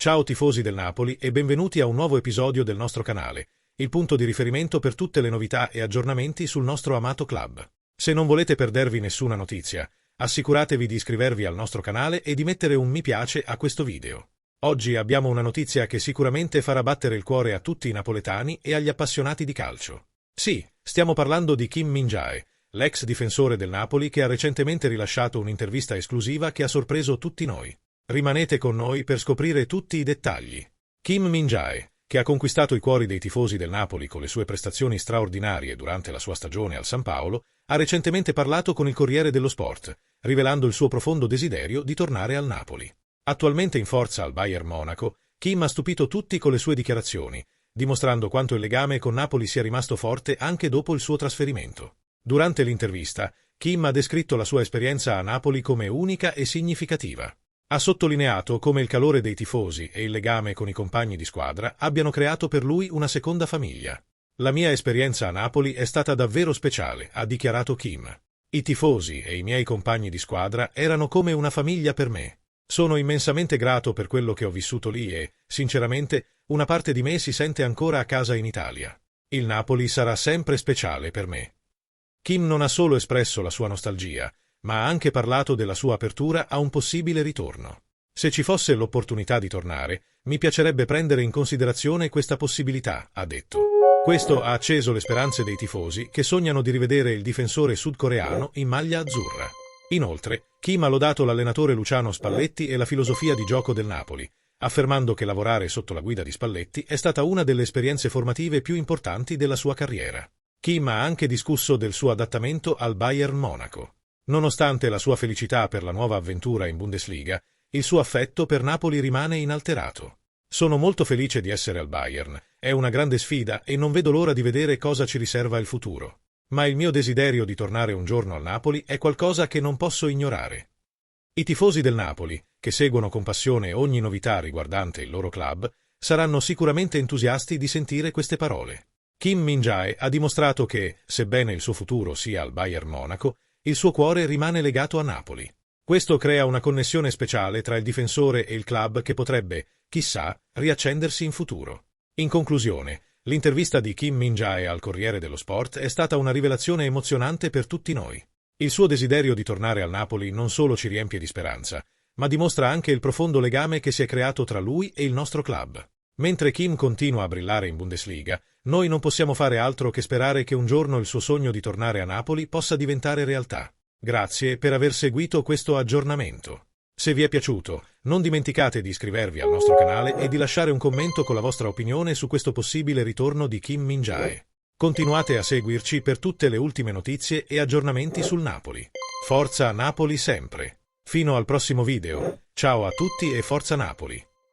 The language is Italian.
Ciao tifosi del Napoli e benvenuti a un nuovo episodio del nostro canale, il punto di riferimento per tutte le novità e aggiornamenti sul nostro amato club. Se non volete perdervi nessuna notizia, assicuratevi di iscrivervi al nostro canale e di mettere un mi piace a questo video. Oggi abbiamo una notizia che sicuramente farà battere il cuore a tutti i napoletani e agli appassionati di calcio. Sì, stiamo parlando di Kim Min-jae, l'ex difensore del Napoli che ha recentemente rilasciato un'intervista esclusiva che ha sorpreso tutti noi. Rimanete con noi per scoprire tutti i dettagli. Kim Min-jae, che ha conquistato i cuori dei tifosi del Napoli con le sue prestazioni straordinarie durante la sua stagione al San Paolo, ha recentemente parlato con il Corriere dello Sport, rivelando il suo profondo desiderio di tornare al Napoli. Attualmente in forza al Bayern Monaco, Kim ha stupito tutti con le sue dichiarazioni, dimostrando quanto il legame con Napoli sia rimasto forte anche dopo il suo trasferimento. Durante l'intervista, Kim ha descritto la sua esperienza a Napoli come unica e significativa. Ha sottolineato come il calore dei tifosi e il legame con i compagni di squadra abbiano creato per lui una seconda famiglia. La mia esperienza a Napoli è stata davvero speciale, ha dichiarato Kim. I tifosi e i miei compagni di squadra erano come una famiglia per me. Sono immensamente grato per quello che ho vissuto lì e, sinceramente, una parte di me si sente ancora a casa in Italia. Il Napoli sarà sempre speciale per me. Kim non ha solo espresso la sua nostalgia, ma ha anche parlato della sua apertura a un possibile ritorno. Se ci fosse l'opportunità di tornare, mi piacerebbe prendere in considerazione questa possibilità, ha detto. Questo ha acceso le speranze dei tifosi che sognano di rivedere il difensore sudcoreano in maglia azzurra. Inoltre, Kim ha lodato l'allenatore Luciano Spalletti e la filosofia di gioco del Napoli, affermando che lavorare sotto la guida di Spalletti è stata una delle esperienze formative più importanti della sua carriera. Kim ha anche discusso del suo adattamento al Bayern Monaco. Nonostante la sua felicità per la nuova avventura in Bundesliga, il suo affetto per Napoli rimane inalterato. Sono molto felice di essere al Bayern, è una grande sfida e non vedo l'ora di vedere cosa ci riserva il futuro. Ma il mio desiderio di tornare un giorno al Napoli è qualcosa che non posso ignorare. I tifosi del Napoli, che seguono con passione ogni novità riguardante il loro club, saranno sicuramente entusiasti di sentire queste parole. Kim Min-jae ha dimostrato che, sebbene il suo futuro sia al Bayern Monaco, il suo cuore rimane legato a Napoli. Questo crea una connessione speciale tra il difensore e il club che potrebbe, chissà, riaccendersi in futuro. In conclusione, l'intervista di Kim Min-jae al Corriere dello Sport è stata una rivelazione emozionante per tutti noi. Il suo desiderio di tornare al Napoli non solo ci riempie di speranza, ma dimostra anche il profondo legame che si è creato tra lui e il nostro club. Mentre Kim continua a brillare in Bundesliga, noi non possiamo fare altro che sperare che un giorno il suo sogno di tornare a Napoli possa diventare realtà. Grazie per aver seguito questo aggiornamento. Se vi è piaciuto, non dimenticate di iscrivervi al nostro canale e di lasciare un commento con la vostra opinione su questo possibile ritorno di Kim Min-jae. Continuate a seguirci per tutte le ultime notizie e aggiornamenti sul Napoli. Forza Napoli sempre! Fino al prossimo video. Ciao a tutti e forza Napoli!